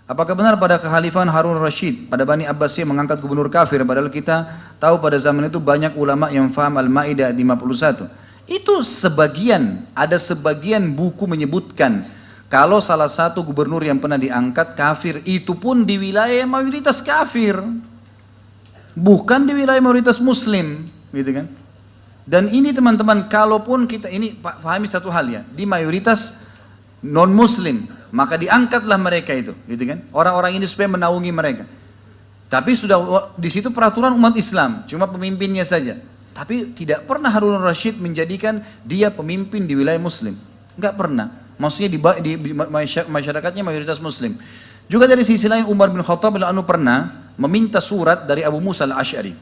Apakah benar pada kehalifan Harun Rashid pada Bani Abbasiyah mengangkat gubernur kafir, padahal kita tahu pada zaman itu banyak ulama yang faham Al-Maidah 51. Itu sebagian, ada sebagian buku menyebutkan kalau salah satu gubernur yang pernah diangkat kafir, itu pun di wilayah yang mayoritas kafir, bukan di wilayah mayoritas muslim, gitu kan. Dan ini teman-teman, kalaupun kita ini pahami satu hal ya, di mayoritas non muslim, maka diangkatlah mereka itu, gitu kan. Orang-orang ini supaya menaungi mereka. Tapi sudah di situ peraturan umat Islam, cuma pemimpinnya saja. Tapi tidak pernah Harun Rashid menjadikan dia pemimpin di wilayah muslim. Enggak pernah. Maksudnya di masyarakatnya mayoritas muslim. Juga dari sisi lain Umar bin Khattab pernah meminta surat dari Abu Musa al-Ash'ari.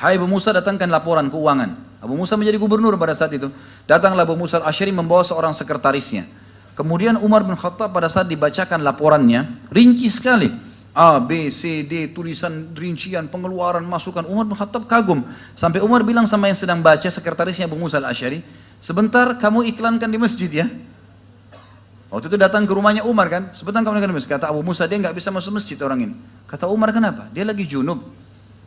Hai Abu Musa, datangkan laporan keuangan. Abu Musa menjadi gubernur pada saat itu. Datanglah Abu Musa al-Ash'ari membawa seorang sekretarisnya. Kemudian Umar bin Khattab pada saat dibacakan laporannya, rinci sekali. A, B, C, D, tulisan, rincian, pengeluaran, masukan. Umar bin Khattab kagum. Sampai Umar bilang sama yang sedang baca, sekretarisnya Abu Musa al-Ash'ari, sebentar kamu iklankan di masjid ya. Waktu itu datang ke rumahnya Umar kan, sebentar kamu iklankan di masjid. Kata Abu Musa, dia nggak bisa masuk masjid orang ini. Kata Umar, kenapa? Dia lagi junub.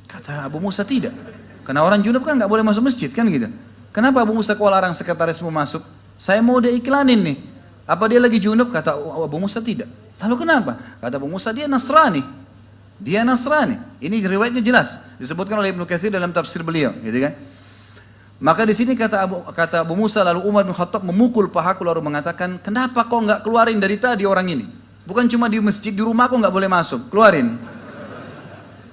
Kata Abu Musa, tidak. Karena orang junub kan nggak boleh masuk masjid kan gitu. Kenapa Abu Musa kau larang sekretarismu masuk? Saya mau dia iklanin nih. Apa dia lagi junub? Kata Abu Musa, tidak. Lalu kenapa? Kata Abu Musa, dia Nasrani. Dia Nasrani. Ini riwayatnya jelas. Disebutkan oleh Ibnu Katsir dalam tafsir beliau, gitu kan. Maka di sini kata Abu Musa, lalu Umar bin Khattab memukul pahaku lalu mengatakan, kenapa kau nggak keluarin dari tadi orang ini? Bukan cuma di masjid, di rumahku nggak boleh masuk, keluarin.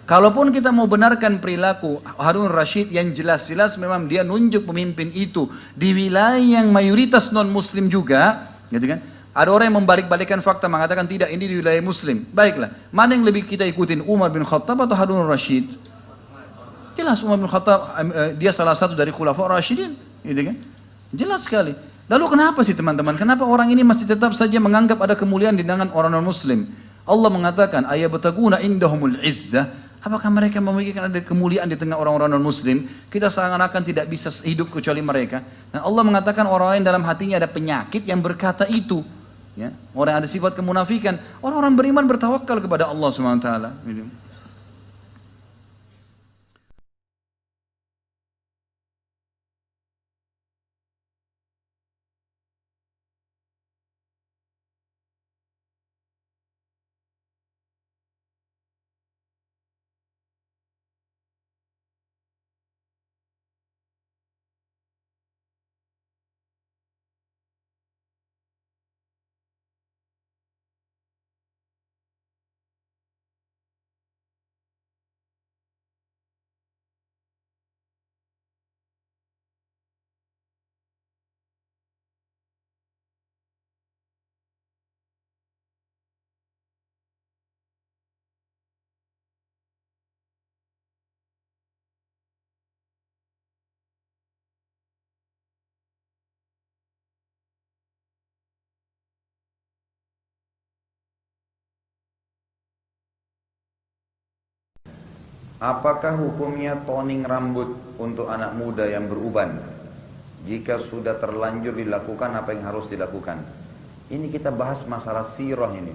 Kalaupun kita mau benarkan perilaku Harun Rashid yang jelas-jelas memang dia nunjuk pemimpin itu di wilayah yang mayoritas non muslim juga, gitu kan? Ada orang yang membalik-balikan fakta mengatakan tidak, ini di wilayah muslim. Baiklah, mana yang lebih kita ikutin, Umar bin Khattab atau Harun Rashid? Jelas Umar bin Khattab dia salah satu dari Khulafaur Rasyidin, gitu kan? Jelas sekali. Lalu kenapa sih teman-teman? Kenapa orang ini masih tetap saja menganggap ada kemuliaan di tangan orang non-muslim? Allah mengatakan, ayabtaguna indahumul izzah. Apakah mereka memikirkan ada kemuliaan di tengah orang-orang non-muslim? Kita seakan-akan tidak bisa hidup kecuali mereka. Dan Allah mengatakan orang lain dalam hatinya ada penyakit yang berkata itu. Ya, orang yang ada sifat kemunafikan. Orang-orang beriman bertawakal kepada Allah SWT. Gitu. Apakah hukumnya toning rambut untuk anak muda yang beruban? Jika sudah terlanjur dilakukan, apa yang harus dilakukan? Ini kita bahas masalah sirah ini.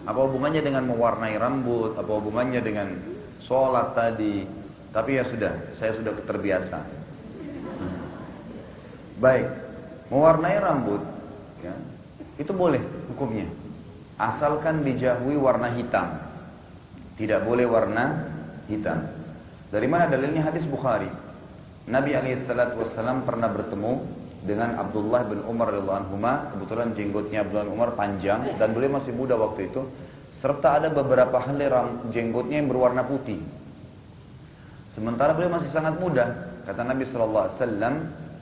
Apa hubungannya dengan mewarnai rambut? Apa hubungannya dengan sholat tadi? Tapi ya sudah, saya sudah terbiasa. Baik, mewarnai rambut ya, itu boleh hukumnya. Asalkan dijauhi warna hitam. Tidak boleh warna hitam. Dari mana dalilnya? Hadis Bukhari. Nabi SAW pernah bertemu dengan Abdullah bin Umar radhiyallahu anhu. Kebetulan jenggotnya Abdullah bin Umar panjang dan beliau masih muda waktu itu. Serta ada beberapa helai jenggotnya yang berwarna putih. Sementara beliau masih sangat muda. Kata Nabi SAW,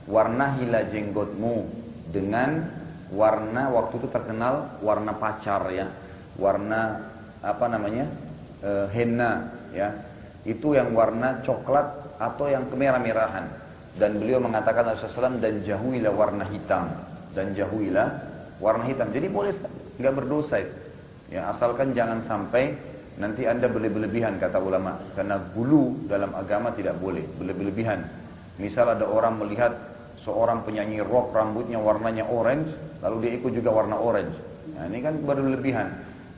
warnahilah jenggotmu dengan warna, waktu itu terkenal warna pacar ya, warna apa namanya, henna ya, itu yang warna coklat atau yang kemerah-merahan. Dan beliau mengatakan Rasulullah SAW, dan jauhilah warna hitam, dan jauhilah warna hitam. Jadi boleh, nggak berdosa itu ya, asalkan jangan sampai nanti anda berlebihan, kata ulama, karena gulu dalam agama tidak boleh berlebihan. Misal ada orang melihat seorang penyanyi rock rambutnya warnanya orange, lalu dia ikut juga warna orange. Nah, ini kan berlebihan.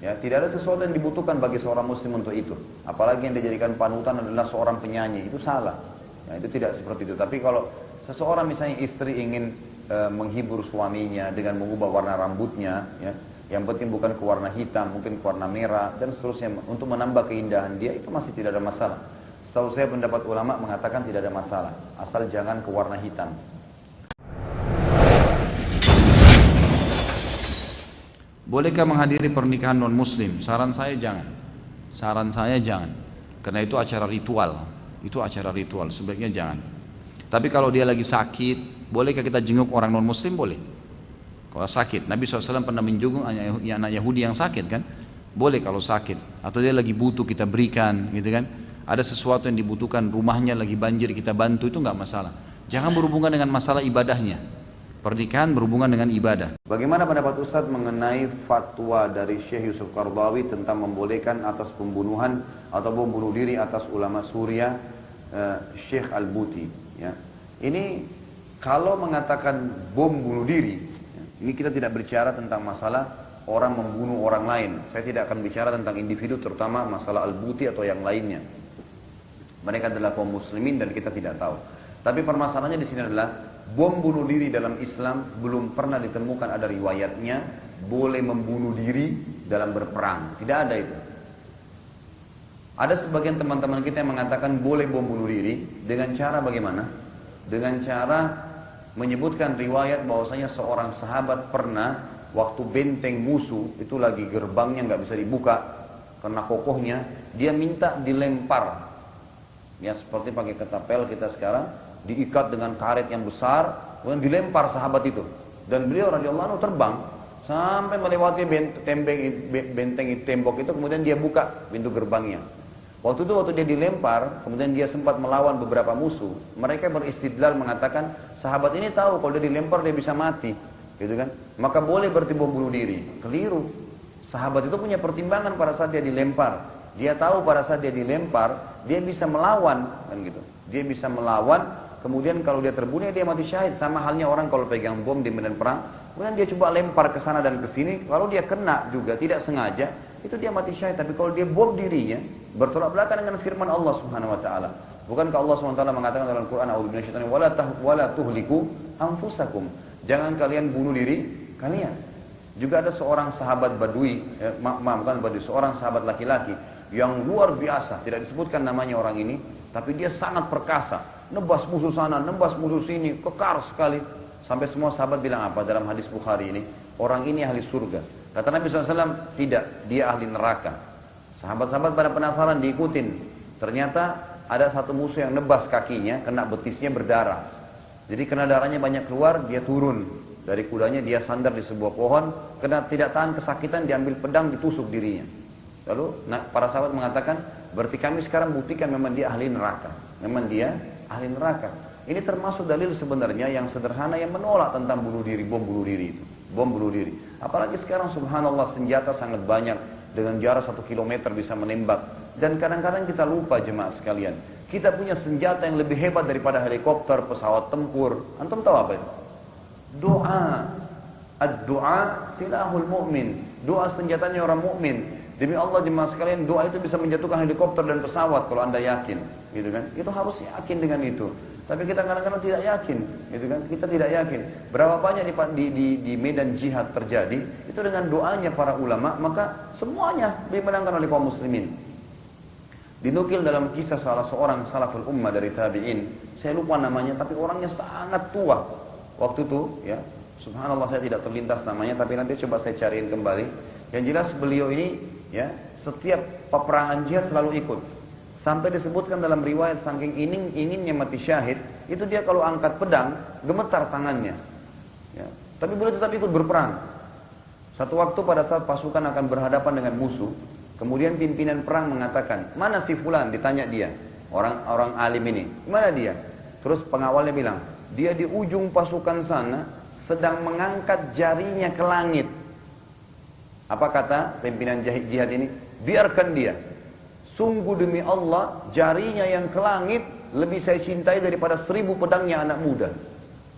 Ya, tidak ada sesuatu yang dibutuhkan bagi seorang muslim untuk itu. Apalagi yang dijadikan panutan adalah seorang penyanyi, itu salah. Ya, itu tidak seperti itu. Tapi kalau seseorang misalnya istri ingin menghibur suaminya dengan mengubah warna rambutnya, ya, yang penting bukan ke warna hitam, mungkin ke warna merah dan seterusnya untuk menambah keindahan dia, itu masih tidak ada masalah. Setahu saya pendapat ulama mengatakan tidak ada masalah, asal jangan ke warna hitam. Bolehkah menghadiri pernikahan non muslim? Saran saya jangan. Saran saya jangan. Karena itu acara ritual. Itu acara ritual, sebaiknya jangan. Tapi kalau dia lagi sakit, bolehkah kita jenguk orang non muslim? Boleh. Kalau sakit, Nabi SAW pernah menjenguk anak Yahudi yang sakit kan? Boleh kalau sakit. Atau dia lagi butuh kita berikan gitu kan. Ada sesuatu yang dibutuhkan, rumahnya lagi banjir kita bantu, itu nggak masalah. Jangan berhubungan dengan masalah ibadahnya. Pernikahan berhubungan dengan ibadah. Bagaimana pendapat Ustadz mengenai fatwa dari Syekh Yusuf Qaradawi tentang membolehkan atas pembunuhan atau bom bunuh diri atas ulama Suriah Syekh Al-Buti? Ya. Ini kalau mengatakan bom bunuh diri, ya, ini kita tidak bicara tentang masalah orang membunuh orang lain. Saya tidak akan bicara tentang individu, terutama masalah Al-Buti atau yang lainnya. Mereka adalah kaum muslimin dan kita tidak tahu. Tapi permasalahannya di sini adalah bom bunuh diri dalam Islam belum pernah ditemukan ada riwayatnya boleh membunuh diri dalam berperang. Tidak ada itu. Ada sebagian teman-teman kita yang mengatakan boleh bom bunuh diri dengan cara bagaimana? Dengan cara menyebutkan riwayat bahwasanya seorang sahabat pernah waktu benteng musuh itu lagi gerbangnya nggak bisa dibuka karena kokohnya, dia minta dilempar. Ya seperti pakai ketapel kita sekarang, diikat dengan karet yang besar, kemudian dilempar sahabat itu. Dan beliau radhiyallahu anhu terbang sampai melewati benteng tembok itu, kemudian dia buka pintu gerbangnya. Waktu dia dilempar, kemudian dia sempat melawan beberapa musuh. Mereka beristidlal mengatakan, sahabat ini tahu kalau dia dilempar dia bisa mati, gitu kan? Maka boleh berarti bom bunuh diri. Keliru. Sahabat itu punya pertimbangan pada saat dia dilempar. Dia tahu pada saat dia dilempar, dia bisa melawan, kan gitu. Dia bisa melawan, kemudian kalau dia terbunuh dia mati syahid. Sama halnya orang kalau pegang bom di medan perang, kemudian dia coba lempar ke sana dan ke sini, kalau dia kena juga tidak sengaja, itu dia mati syahid. Tapi kalau dia bom dirinya, bertolak belakang dengan firman Allah Subhanahu wa taala. Bukankah Allah Subhanahu wa taala mengatakan dalam Quran, "A'udzu minasyaitonir wala tuhliku anfusakum." Jangan kalian bunuh diri kalian. Juga ada seorang sahabat Badui, bukan Badui, seorang sahabat laki-laki yang luar biasa, tidak disebutkan namanya orang ini, tapi dia sangat perkasa, nebas musuh sana, nebas musuh sini, kekar sekali. Sampai semua sahabat bilang apa dalam hadis Bukhari ini? Orang ini ahli surga. Kata Nabi SAW, tidak, dia ahli neraka. Sahabat-sahabat pada penasaran, diikutin. Ternyata ada satu musuh yang nebas kakinya, kena betisnya berdarah. Jadi kena darahnya banyak keluar, dia turun dari kudanya, dia sandar di sebuah pohon, kena tidak tahan kesakitan, diambil pedang, ditusuk dirinya. Lalu para sahabat mengatakan, berarti kami sekarang buktikan memang dia ahli neraka. Memang dia ahli neraka. Ini termasuk dalil sebenarnya yang sederhana yang menolak tentang bunuh diri, bom bunuh diri itu. Bom bunuh diri. Apalagi sekarang subhanallah senjata sangat banyak, dengan jarak 1 kilometer bisa menembak. Dan kadang-kadang kita lupa jemaah sekalian, kita punya senjata yang lebih hebat daripada helikopter, pesawat tempur. Antum tahu apa itu? Doa. Ad-doa silahul mu'min. Doa senjatanya orang mukmin. Demi Allah jemaah sekalian, doa itu bisa menjatuhkan helikopter dan pesawat kalau anda yakin, gitu kan? Itu harus yakin dengan itu. Tapi kita kadang-kadang tidak yakin, gitu kan? Kita tidak yakin. Berapa banyak di medan jihad terjadi itu dengan doanya para ulama, maka semuanya dimenangkan oleh kaum muslimin. Dinukil dalam kisah salah seorang salaful ummah dari tabi'in, saya lupa namanya, tapi orangnya sangat tua waktu itu, ya. Subhanallah saya tidak terlintas namanya, tapi nanti coba saya cariin kembali. Yang jelas beliau ini, ya, setiap peperangan jihad selalu ikut. Sampai disebutkan dalam riwayat saking inginnya mati syahid, itu dia kalau angkat pedang gemetar tangannya. Ya. Tapi beliau tetap ikut berperang. Satu waktu pada saat pasukan akan berhadapan dengan musuh, kemudian pimpinan perang mengatakan, mana si fulan? Ditanya dia, orang alim ini, mana dia? Terus pengawalnya bilang, dia di ujung pasukan sana sedang mengangkat jarinya ke langit. Apa kata pimpinan jihad ini? Biarkan dia. Sungguh demi Allah, jarinya yang ke langit lebih saya cintai daripada 1000 pedangnya anak muda.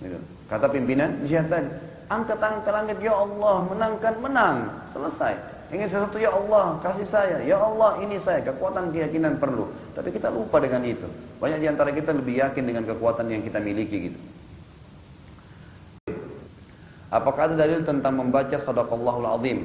Gitu. Kata pimpinan jihad tadi, angkat tangan ke langit, ya Allah, menangkan menang, selesai. ingin sesuatu, ya Allah kasih saya, ya Allah ini saya, kekuatan keyakinan perlu. Tapi kita lupa dengan itu. Banyak di antara kita lebih yakin dengan kekuatan yang kita miliki gitu. Apakah ada dalil tentang membaca sadaqallahul azim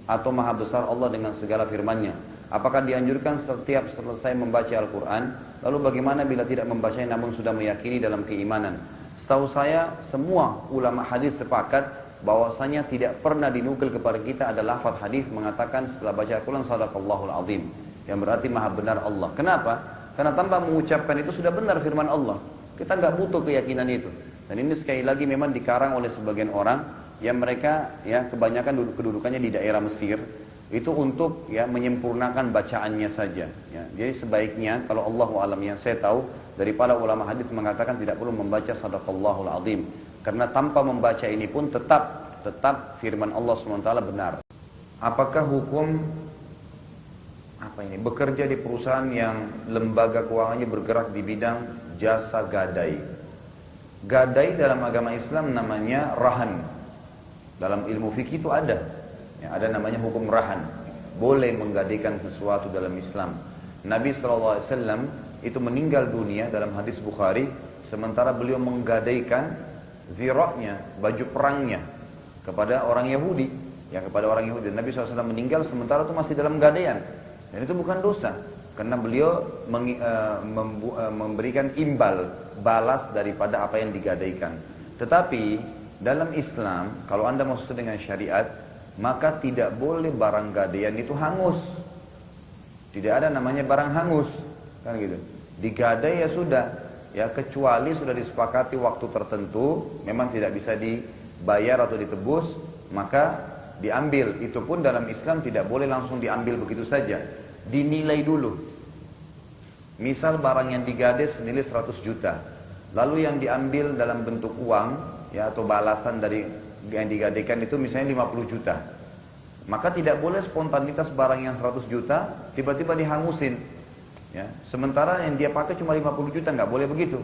atau maha besar Allah dengan segala firman-Nya? Apakah dianjurkan setiap selesai membaca Al-Quran? Lalu bagaimana bila tidak membacanya namun sudah meyakini dalam keimanan? Setahu saya semua ulama hadis sepakat bahwasanya tidak pernah dinukil kepada kita ada lafaz hadis mengatakan setelah baca Al-Quran sadaqallahul azim, yang berarti maha benar Allah. Kenapa? Karena tanpa mengucapkan itu sudah benar firman Allah. Kita nggak butuh keyakinan itu. Dan ini sekali lagi memang dikarang oleh sebagian orang yang mereka ya kebanyakan kedudukannya di daerah Mesir itu untuk ya menyempurnakan bacaannya saja. Ya. Jadi sebaiknya kalau Allahu a'lam yang saya tahu dari para ulama hadis mengatakan tidak perlu membaca sadaqallahul azim karena tanpa membaca ini pun tetap firman Allah SWT benar. Apakah hukum bekerja di perusahaan yang lembaga keuangannya bergerak di bidang jasa gadai? Gadai dalam agama Islam namanya rahan. Dalam ilmu fikih itu ada. Ya, ada namanya hukum rahan. Boleh menggadaikan sesuatu dalam Islam. Nabi SAW itu meninggal dunia dalam hadis Bukhari. Sementara beliau menggadaikan zirahnya, baju perangnya kepada orang Yahudi. Ya, kepada orang Yahudi. Nabi SAW meninggal sementara itu masih dalam gadaian. Dan itu bukan dosa. Karena beliau memberikan imbal, balas daripada apa yang digadaikan. Tetapi dalam Islam, kalau anda mau sesuai dengan syariat, maka tidak boleh barang gadaian itu hangus. Tidak ada namanya barang hangus, kan gitu. Digadai ya sudah, ya kecuali sudah disepakati waktu tertentu, memang tidak bisa dibayar atau ditebus, maka diambil. Itu pun dalam Islam tidak boleh langsung diambil begitu saja. Dinilai dulu. Misal barang yang digadai senilai 100 juta. Lalu yang diambil dalam bentuk uang ya atau balasan dari yang digadaikan itu misalnya 50 juta. Maka tidak boleh spontanitas barang yang 100 juta tiba-tiba dihangusin. Ya, sementara yang dia pakai cuma 50 juta, nggak boleh begitu.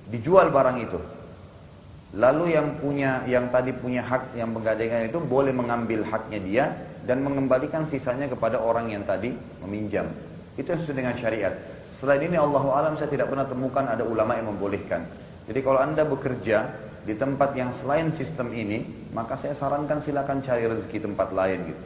Dijual barang itu. Lalu yang tadi punya hak yang menggadaikan itu boleh mengambil haknya dia dan mengembalikan sisanya kepada orang yang tadi meminjam. Itu yang sesuai dengan syariat. Selain ini Allahu a'lam saya tidak pernah temukan ada ulama yang membolehkan. Jadi kalau anda bekerja di tempat yang selain sistem ini, maka saya sarankan silakan cari rezeki tempat lain gitu.